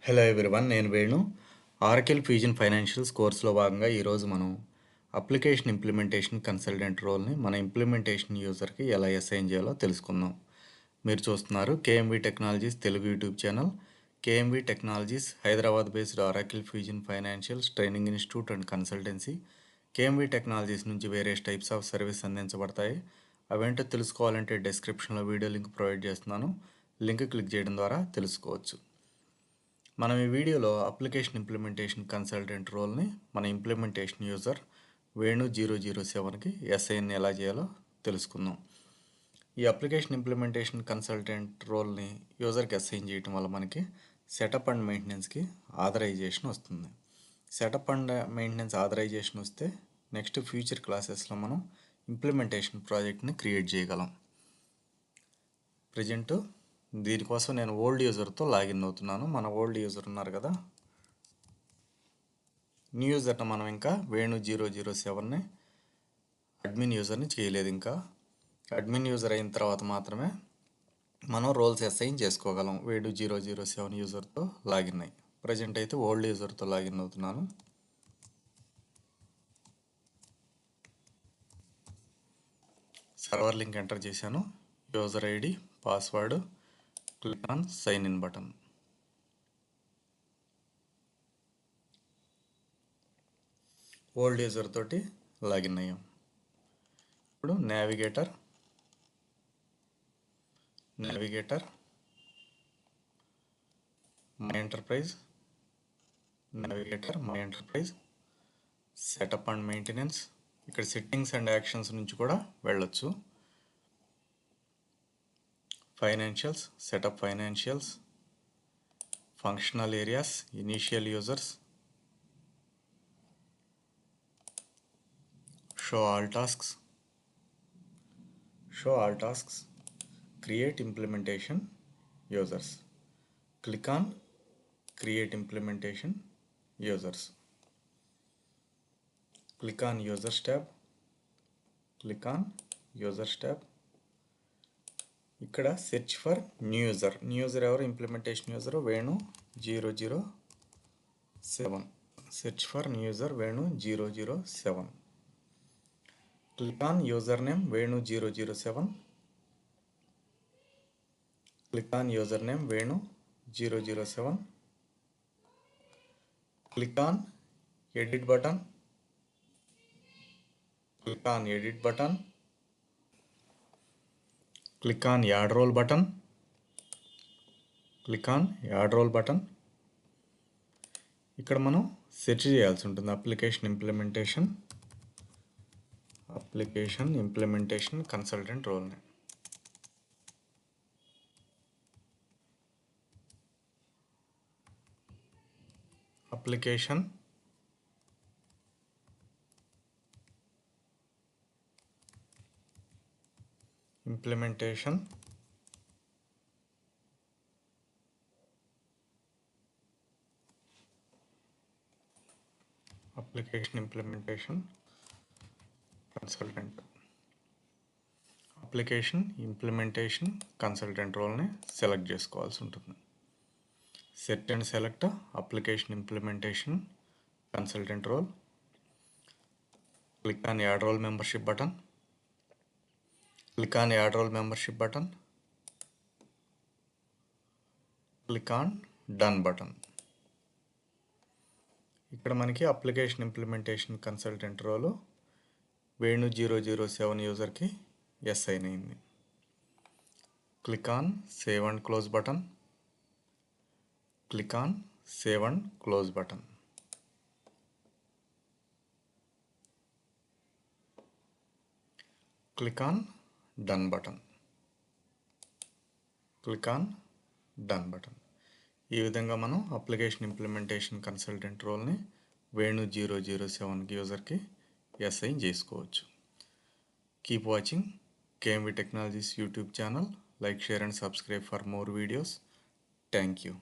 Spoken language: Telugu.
హలో ఎవ్రీవన్, నేను వేణు. ఆరకిల్ ఫ్యూజన్ ఫైనాన్షియల్స్ కోర్సులో భాగంగా ఈరోజు మనం అప్లికేషన్ ఇంప్లిమెంటేషన్ కన్సల్టెంట్ రోల్ని మన ఇంప్లిమెంటేషన్ యూజర్కి ఎలా అసైన్ చేయాలో తెలుసుకుందాం. మీరు చూస్తున్నారు KMV technologies Telugu YouTube channel. KMV technologies Hyderabad based Oracle fusion financials training institute and consultancy. KMV technologies నుంచి వేరియస్ టైప్స్ ఆఫ్ సర్వీస్ అందించబడతాయి. అవేంటో తెలుసుకోవాలంటే డిస్క్రిప్షన్లో వీడియో లింక్ ప్రొవైడ్ చేస్తున్నాను. లింక్ క్లిక్ చేయడం ద్వారా తెలుసుకోవచ్చు. మనం ఈ వీడియోలో అప్లికేషన్ ఇంప్లిమెంటేషన్ కన్సల్టెంట్ రోల్ని మన ఇంప్లిమెంటేషన్ యూజర్ వేణు 007కి అసైన్ ఎలా చేయాలో తెలుసుకుందాం. ఈ అప్లికేషన్ ఇంప్లిమెంటేషన్ కన్సల్టెంట్ రోల్ని యూజర్కి అసైన్ చేయడం వల్ల మనకి సెటప్ అండ్ మెయింటెనెన్స్కి ఆథరైజేషన్ వస్తుంది. సెటప్ అండ్ మెయింటెనెన్స్ ఆథరైజేషన్ వస్తే నెక్స్ట్ ఫ్యూచర్ క్లాసెస్లో మనం ఇంప్లిమెంటేషన్ ప్రాజెక్ట్ని క్రియేట్ చేయగలం. ప్రజెంట్ దీనికోసం నేను ఓల్డ్ యూజర్తో లాగిన్ అవుతున్నాను. మన ఓల్డ్ యూజర్ ఉన్నారు కదా, న్యూ యూజర్ని మనం ఇంకా వేణు 007ని అడ్మిన్ యూజర్ని చేయలేదు. ఇంకా అడ్మిన్ యూజర్ అయిన తర్వాత మాత్రమే మనం రోల్స్ అసైన్ చేసుకోగలం. వేణు 007 యూజర్తో లాగిన్ అయ్యి ప్రజెంట్ అయితే ఓల్డ్ యూజర్తో లాగిన్ అవుతున్నాను. సర్వర్ లింక్ ఎంటర్ చేశాను. User ID, password, click on sign in button. Old user తోటి లాగిన్ అయ్యాం. ఇప్పుడు navigator my enterprise, setup and maintenance. ఇక్కడ సెట్టింగ్స్ అండ్ యాక్షన్స్ నుంచి కూడా వెళ్ళొచ్చు. Financials, setup financials, functional areas, initial users, show all tasks, create implementation users. Click on create implementation users. Click on users tab. ఇక్కడ సెర్చ్ ఫర్ న్యూ యూజర్ ఎవరు? Implementation user Venu 007. Search for new user Venu 007. Click on user name Venu 007. Click on user name Venu 007. Click on edit button. Click on add role button. ఇక్కడ మనం సెర్చ్ చేయాల్సి ఉంటుంది అప్లికేషన్ ఇంప్లిమెంటేషన్ కన్సల్టెంట్ రోల్ని. అప్లికేషన్ ఇంప్లిమెంటేషన్ కన్సల్టెంట్ రోల్ని సెలెక్ట్ చేసుకోవాల్సి ఉంటుంది. Set and select application implementation consultant role. Click on add role membership button. Click on done button. ఇక్కడ మనకి application implementation consultant role Venu 007 యూజర్కి అసైన్ అయింది. Click on save and close button. Click on done button. ఈ విధంగా మనం అప్లికేషన్ ఇంప్లిమెంటేషన్ కన్సల్టెంట్ రోల్ని వేణు 007 యూజర్కి అసైన్ చేసుకోవచ్చు. Keep watching KMV Technologies YouTube channel. Like, share and subscribe for more videos. Thank you.